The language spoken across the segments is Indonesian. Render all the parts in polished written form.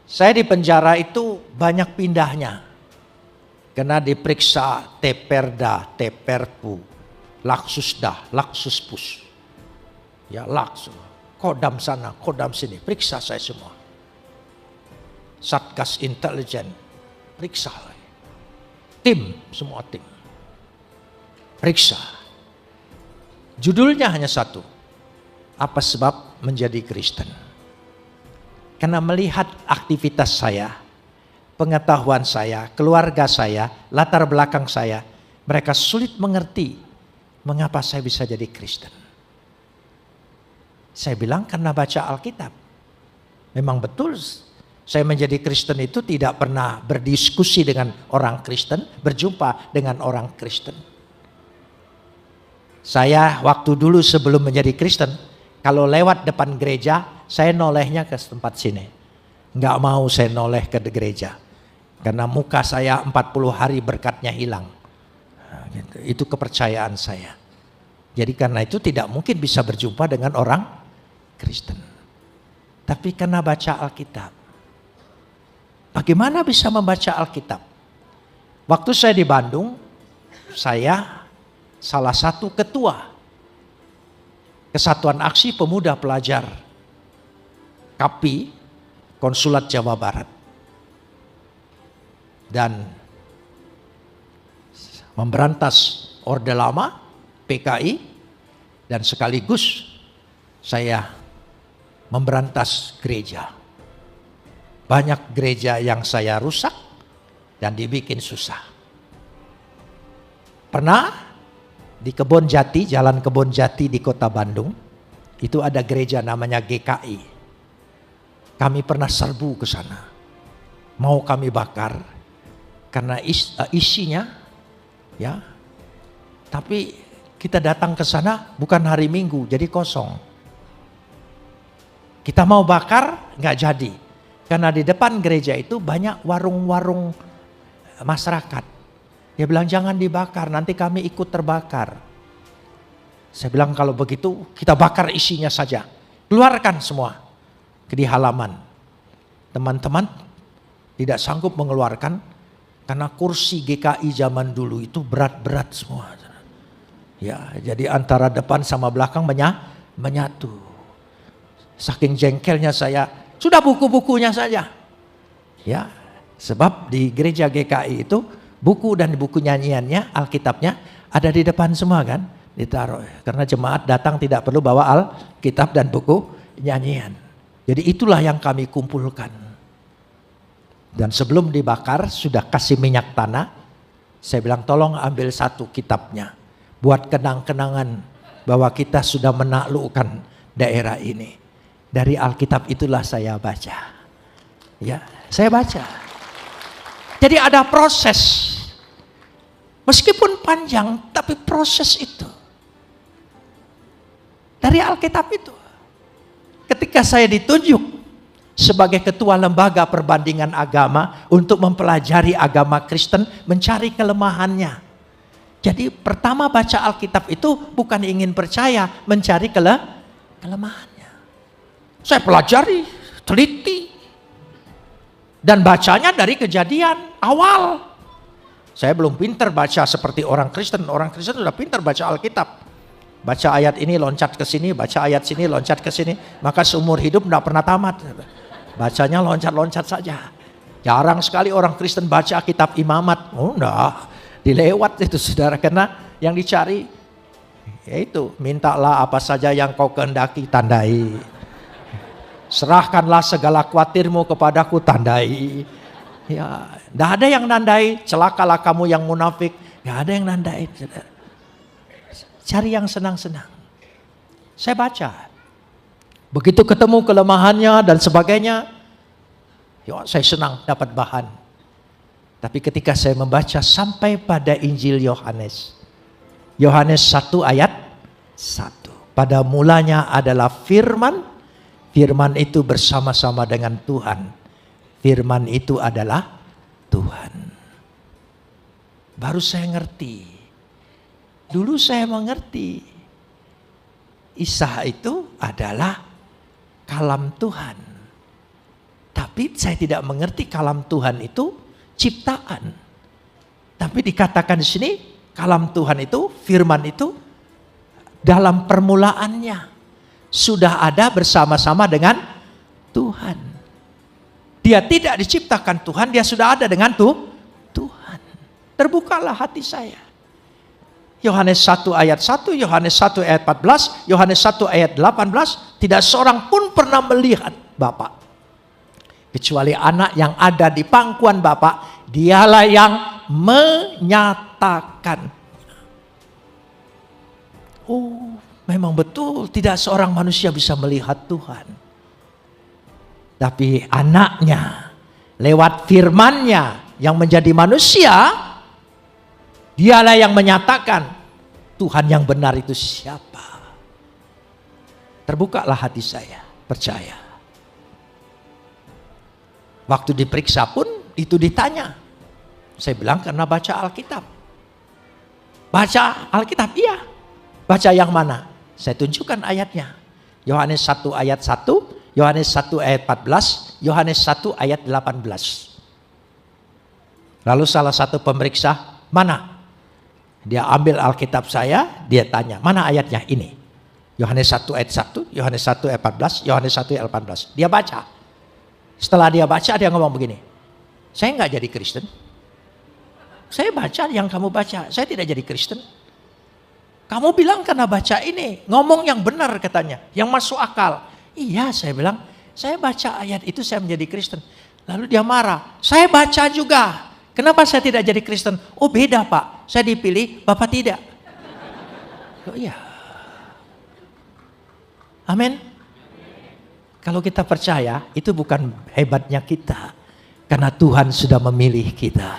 Saya di penjara itu banyak pindahnya. Karena diperiksa Teperda, Teperpu, Laksusda, Laksuspus. Ya Laksus, Kodam sana, Kodam sini, periksa saya semua. Satgas intelijen, periksa. Tim, semua tim. Periksa. Judulnya hanya satu. Apa sebab menjadi Kristen? Karena melihat aktivitas saya, pengetahuan saya, keluarga saya, latar belakang saya, mereka sulit mengerti mengapa saya bisa jadi Kristen. Saya bilang karena baca Alkitab. Memang betul saya menjadi Kristen itu tidak pernah berdiskusi dengan orang Kristen, berjumpa dengan orang Kristen. Saya waktu dulu sebelum menjadi Kristen, kalau lewat depan gereja, saya nolehnya ke tempat sini. Nggak mau saya noleh ke gereja. Karena muka saya 40 hari berkatnya hilang. Nah, gitu. Itu kepercayaan saya. Jadi karena itu tidak mungkin bisa berjumpa dengan orang Kristen. Tapi karena baca Alkitab. Bagaimana bisa membaca Alkitab? Waktu saya di Bandung, saya salah satu ketua Kesatuan Aksi Pemuda Pelajar KAPI Konsulat Jawa Barat. Dan memberantas Orde Lama, PKI, dan sekaligus saya memberantas gereja. Banyak gereja yang saya rusak dan dibikin susah. Pernah di Kebon Jati, Jalan Kebon Jati di Kota Bandung, itu ada gereja namanya GKI. Kami pernah serbu ke sana. Mau kami bakar karena isinya ya. Tapi kita datang ke sana bukan hari Minggu, jadi kosong. Kita mau bakar nggak jadi. Karena di depan gereja itu banyak warung-warung masyarakat. Dia bilang jangan dibakar, nanti kami ikut terbakar. Saya bilang kalau begitu kita bakar isinya saja. Keluarkan semua di halaman. Teman-teman tidak sanggup mengeluarkan karena kursi GKI zaman dulu itu berat-berat semua. Ya, jadi antara depan sama belakang menyatu. Saking jengkelnya saya, sudah buku-bukunya saja. Ya, sebab di gereja GKI itu buku dan buku nyanyiannya, Alkitabnya ada di depan semua kan, ditaruh. Karena jemaat datang tidak perlu bawa Alkitab dan buku nyanyian. Jadi itulah yang kami kumpulkan. Dan sebelum dibakar sudah kasih minyak tanah. Saya bilang tolong ambil satu kitabnya. Buat kenang-kenangan bahwa kita sudah menaklukkan daerah ini. Dari Alkitab itulah saya baca. Ya, saya baca. Jadi ada proses. Meskipun panjang, tapi proses itu. Dari Alkitab itu. Ketika saya ditunjuk sebagai ketua lembaga perbandingan agama untuk mempelajari agama Kristen, mencari kelemahannya. Jadi pertama baca Alkitab itu bukan ingin percaya, mencari kelemahannya. Saya pelajari, teliti. Dan bacanya dari Kejadian awal. Saya belum pintar baca seperti orang Kristen. Orang Kristen sudah pintar baca Alkitab. Baca ayat ini loncat ke sini, baca ayat sini loncat ke sini. Maka seumur hidup tidak pernah tamat. Bacanya loncat-loncat saja. Jarang sekali orang Kristen baca kitab imamat. Oh enggak, dilewat itu saudara. Karena yang dicari, yaitu mintalah apa saja yang kau kehendaki, tandai. Serahkanlah segala khawatirmu kepadaku, tandai. Ya, tidak ada yang nandai. Celakalah kamu yang munafik. Tidak ada yang nandai. Cari yang senang-senang. Saya baca. Begitu ketemu kelemahannya dan sebagainya, ya saya senang dapat bahan. Tapi ketika saya membaca sampai pada Injil Yohanes. Yohanes 1 ayat 1. Pada mulanya adalah firman. Firman itu bersama-sama dengan Tuhan. Firman itu adalah Tuhan. Baru saya ngerti. Dulu saya mengerti. Isa itu adalah kalam Tuhan. Tapi saya tidak mengerti kalam Tuhan itu ciptaan. Tapi dikatakan di sini kalam Tuhan itu, firman itu dalam permulaannya sudah ada bersama-sama dengan Tuhan. Dia tidak diciptakan Tuhan, dia sudah ada dengan Tuhan. Terbukalah hati saya. Yohanes 1 ayat 1, Yohanes 1 ayat 14, Yohanes 1 ayat 18, tidak seorang pun pernah melihat Bapa. Kecuali anak yang ada di pangkuan Bapa, dialah yang menyatakan. Oh, memang betul tidak seorang manusia bisa melihat Tuhan. Tapi anaknya, lewat firman-Nya yang menjadi manusia, dialah yang menyatakan Tuhan yang benar itu siapa. Terbukalah hati saya, percaya. Waktu diperiksa pun itu ditanya. Saya bilang karena baca Alkitab. Baca Alkitab, iya. Baca yang mana? Saya tunjukkan ayatnya. Yohanes 1 ayat 1, Yohanes 1 ayat 14, Yohanes 1 ayat 18. Lalu salah satu pemeriksa, mana? Dia ambil Alkitab saya, dia tanya, mana ayatnya? Ini. Yohanes 1 ayat 1, Yohanes 1 ayat 14, Yohanes 1 ayat 18. Dia baca. Setelah dia baca, dia ngomong begini, saya nggak jadi Kristen. Saya baca yang kamu baca, saya tidak jadi Kristen. Kamu bilang karena baca ini, ngomong yang benar katanya, yang masuk akal. Iya, saya bilang, saya baca ayat itu saya menjadi Kristen. Lalu dia marah, saya baca juga. Kenapa saya tidak jadi Kristen? Oh beda Pak, saya dipilih, Bapak tidak. Oh iya. Amin. Kalau kita percaya, itu bukan hebatnya kita. Karena Tuhan sudah memilih kita.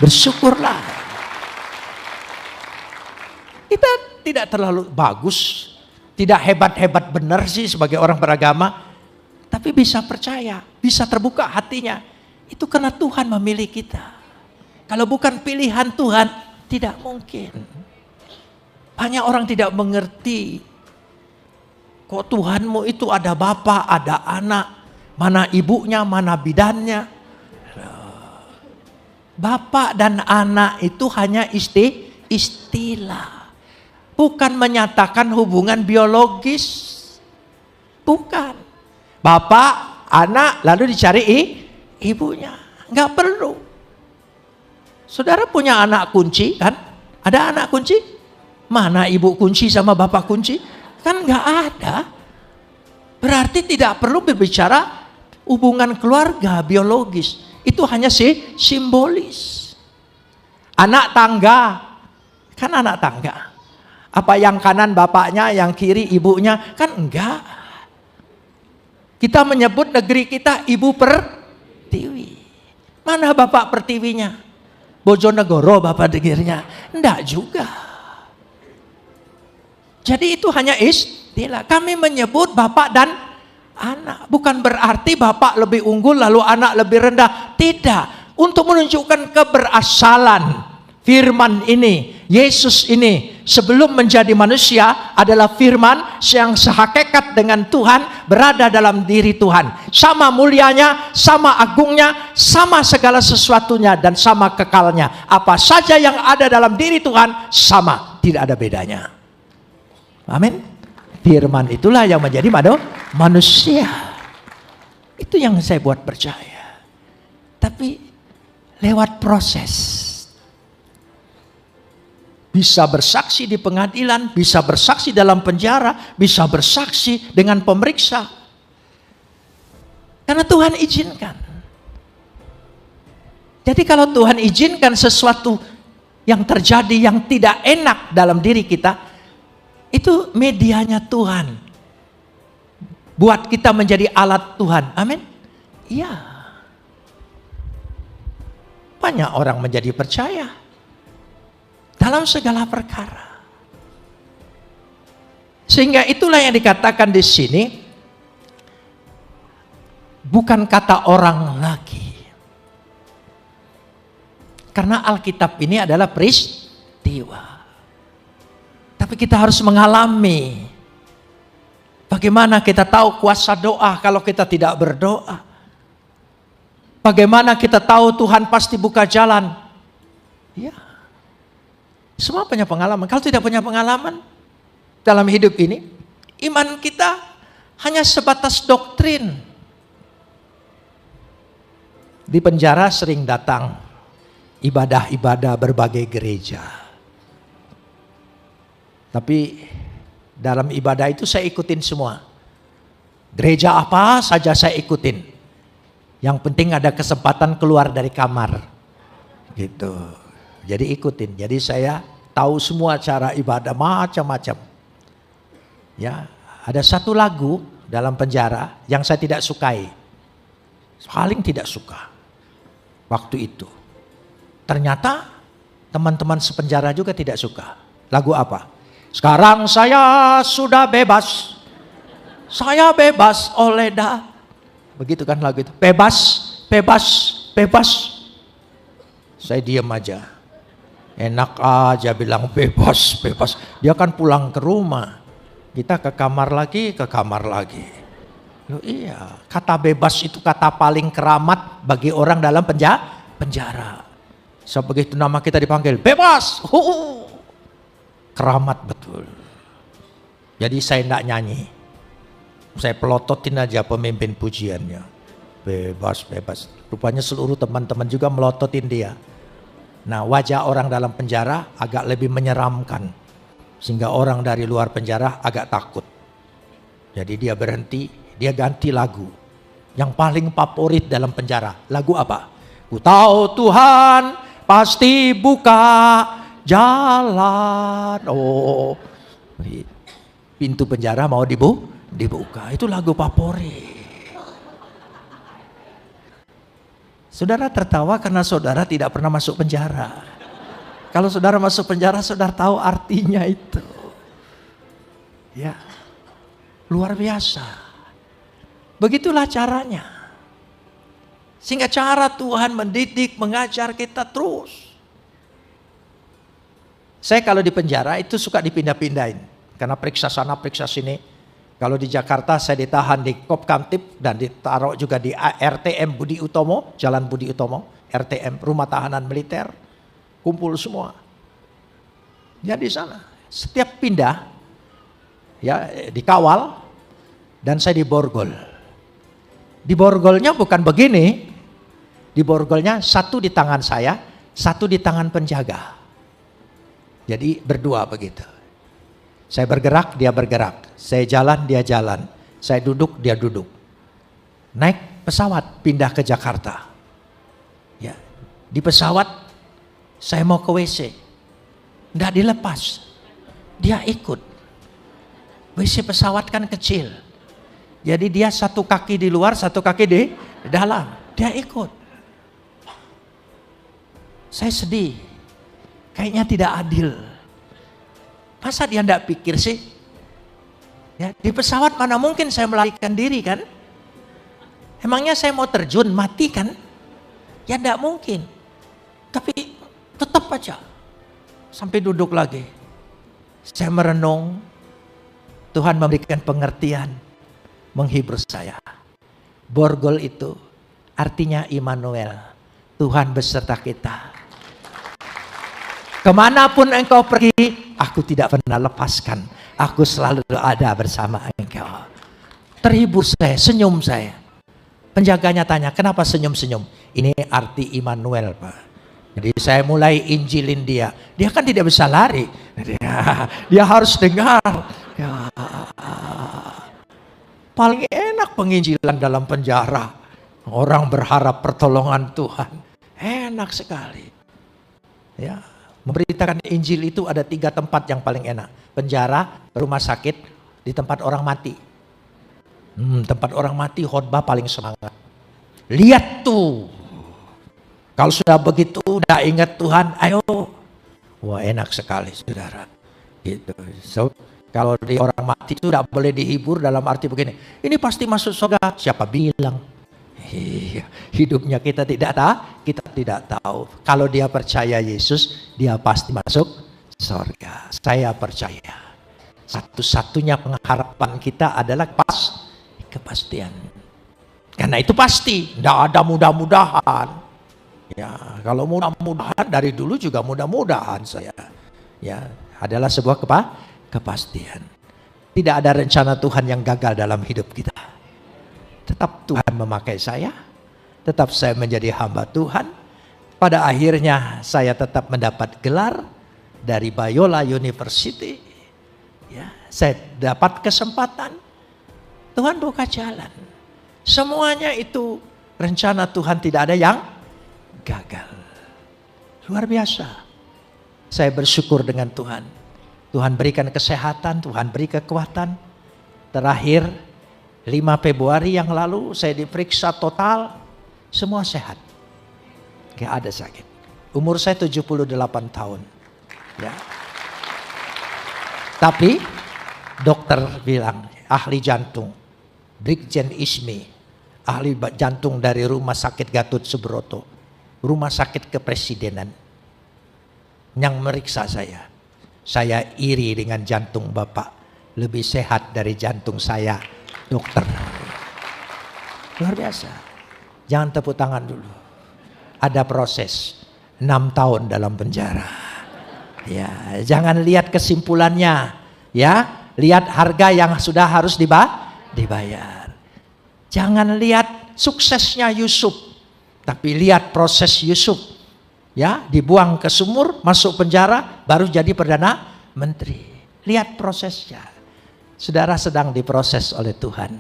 Bersyukurlah. Kita tidak terlalu bagus. Tidak hebat-hebat benar sih sebagai orang beragama. Tapi bisa percaya, bisa terbuka hatinya. Itu karena Tuhan memilih kita. Kalau bukan pilihan Tuhan, tidak mungkin. Banyak orang tidak mengerti. Kok Tuhanmu itu ada bapak, ada anak, mana ibunya, mana bidannya. Bapak dan anak itu hanya istilah. Bukan menyatakan hubungan biologis. Bukan. Bapak, anak, lalu dicari ibunya. Enggak perlu. Saudara punya anak kunci kan? Ada anak kunci? Mana ibu kunci sama bapak kunci? Kan nggak ada. Berarti tidak perlu berbicara hubungan keluarga biologis. Itu hanya simbolis. Anak tangga. Kan anak tangga. Apa yang kanan bapaknya, yang kiri ibunya? Kan enggak. Kita menyebut negeri kita Ibu Pertiwi. Mana bapak pertiwinya? Bojonegoro bapak negerinya? Enggak juga. Jadi itu hanya istilah. Kami menyebut bapak dan anak. Bukan berarti bapak lebih unggul lalu anak lebih rendah. Tidak. Untuk menunjukkan keberasaan firman ini. Yesus ini sebelum menjadi manusia adalah firman yang sehakikat dengan Tuhan, berada dalam diri Tuhan. Sama mulianya, sama agungnya, sama segala sesuatunya dan sama kekalnya. Apa saja yang ada dalam diri Tuhan sama. Tidak ada bedanya. Amin. Firman itulah yang menjadi manusia. Itu yang saya buat percaya. Tapi lewat proses. Bisa bersaksi di pengadilan, bisa bersaksi dalam penjara, bisa bersaksi dengan pemeriksa. Karena Tuhan izinkan. Jadi kalau Tuhan izinkan sesuatu yang terjadi yang tidak enak dalam diri kita, itu medianya Tuhan. Buat kita menjadi alat Tuhan. Amin. Iya. Banyak orang menjadi percaya dalam segala perkara. Sehingga itulah yang dikatakan di sini, bukan kata orang lagi. Karena Alkitab ini adalah peristiwa. Tapi kita harus mengalami. Bagaimana kita tahu kuasa doa kalau kita tidak berdoa? Bagaimana kita tahu Tuhan pasti buka jalan? Ya, semua punya pengalaman. Kalau tidak punya pengalaman dalam hidup ini, iman kita hanya sebatas doktrin. Di penjara sering datang ibadah-ibadah berbagai gereja. Tapi dalam ibadah itu saya ikutin semua. Gereja apa saja saya ikutin. Yang penting ada kesempatan keluar dari kamar. Gitu. Jadi ikutin. Jadi saya tahu semua cara ibadah macam-macam. Ya, ada satu lagu dalam penjara yang saya tidak sukai. Paling tidak suka. Waktu itu. Ternyata teman-teman sepenjara juga tidak suka. Lagu apa? Sekarang saya sudah bebas. Saya bebas oleh begitu kan lagu itu. Bebas, bebas, bebas. Saya diam aja. Enak aja bilang bebas, bebas. Dia kan pulang ke rumah. Kita ke kamar lagi, ke kamar lagi. Loh iya, kata bebas itu kata paling keramat bagi orang dalam penjara. So begitu nama kita dipanggil, bebas. Keramat betul. Jadi saya tidak nyanyi. Saya pelototin aja pemimpin pujiannya. Bebas, bebas. Rupanya seluruh teman-teman juga melototin dia. Nah, wajah orang dalam penjara agak lebih menyeramkan. Sehingga orang dari luar penjara agak takut. Jadi dia berhenti, dia ganti lagu. Yang paling favorit dalam penjara. Lagu apa? Ku tahu Tuhan pasti buka jalan. Oh, pintu penjara mau dibuka. Itu lagu favorit. Saudara tertawa karena saudara tidak pernah masuk penjara. Kalau saudara masuk penjara, saudara tahu artinya itu. Ya, luar biasa. Begitulah caranya. Sehingga cara Tuhan mendidik, mengajar kita terus. Saya kalau di penjara itu suka dipindah-pindahin. Karena periksa sana, periksa sini. Kalau di Jakarta saya ditahan di Kopkamtib dan ditaruh juga di RTM Budi Utomo, Jalan Budi Utomo, RTM, Rumah Tahanan Militer, kumpul semua. Ya di sana. Setiap pindah, ya dikawal dan saya diborgol. Diborgolnya bukan begini, diborgolnya satu di tangan saya, satu di tangan penjaga. Jadi berdua begitu. Saya bergerak, dia bergerak. Saya jalan, dia jalan. Saya duduk, dia duduk. Naik pesawat, pindah ke Jakarta. Ya, di pesawat, saya mau ke WC. Nggak dilepas. Dia ikut. WC pesawat kan kecil. Jadi dia satu kaki di luar, satu kaki di dalam. Dia ikut. Saya sedih. Kayaknya tidak adil. Masa dia enggak pikir sih? Ya, di pesawat mana mungkin saya melarikan diri kan? Emangnya saya mau terjun mati kan? Ya enggak mungkin. Tapi tetap aja. Sampai duduk lagi. Saya merenung. Tuhan memberikan pengertian. Menghibur saya. Borgol itu artinya Immanuel. Tuhan beserta kita. Kemanapun engkau pergi, aku tidak pernah lepaskan. Aku selalu ada bersama engkau. Terhibur saya, senyum saya. Penjaganya tanya, kenapa senyum-senyum? Ini arti Immanuel, Pak. Jadi saya mulai injilin dia. Dia kan tidak bisa lari. Dia harus dengar. Ya. Paling enak penginjilan dalam penjara. Orang berharap pertolongan Tuhan. Enak sekali. Ya. Memberitakan Injil itu ada 3 tempat yang paling enak. Penjara, rumah sakit, di tempat orang mati. Tempat orang mati khotbah paling semangat. Lihat tuh. Kalau sudah begitu, udah ingat Tuhan, ayo. Wah enak sekali saudara. Gitu. So, kalau di orang mati itu tidak boleh dihibur dalam arti begini. Ini pasti masuk surga. Siapa bilang? Hidupnya kita tidak tahu. Kalau dia percaya Yesus, dia pasti masuk surga. Saya percaya. Satu-satunya pengharapan kita adalah kepastian. Karena itu pasti, tidak ada mudah-mudahan. Ya, kalau mudah-mudahan dari dulu juga mudah-mudahan saya. Ya, adalah sebuah kepastian. Tidak ada rencana Tuhan yang gagal dalam hidup kita. Tetap Tuhan memakai saya, tetap saya menjadi hamba Tuhan. Pada akhirnya saya tetap mendapat gelar dari Biola University. Ya, saya dapat kesempatan. Tuhan buka jalan. Semuanya itu rencana Tuhan, tidak ada yang gagal. Luar biasa. Saya bersyukur dengan Tuhan. Tuhan berikan kesehatan, Tuhan beri kekuatan. Terakhir 5 Februari yang lalu saya diperiksa total, semua sehat. Gak ada sakit. Umur saya 78 tahun. Ya. Tapi dokter bilang, ahli jantung, Brigjen Ismi, ahli jantung dari Rumah Sakit Gatot Subroto, Rumah Sakit Kepresidenan, yang meriksa saya. Saya iri dengan jantung Bapak, lebih sehat dari jantung saya, dokter. Luar biasa. Jangan tepuk tangan dulu. Ada proses 6 tahun dalam penjara. Ya, jangan lihat kesimpulannya, ya, lihat harga yang sudah harus dibayar. Jangan lihat suksesnya Yusuf, tapi lihat proses Yusuf. Ya, dibuang ke sumur, masuk penjara, baru jadi perdana menteri. Lihat prosesnya. Saudara sedang diproses oleh Tuhan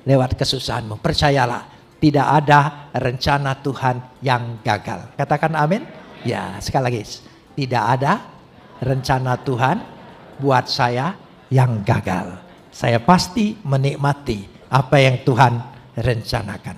lewat kesusahanmu. Percayalah, tidak ada rencana Tuhan yang gagal. Katakan amin. Ya, sekali lagi, tidak ada rencana Tuhan buat saya yang gagal. Saya pasti menikmati apa yang Tuhan rencanakan.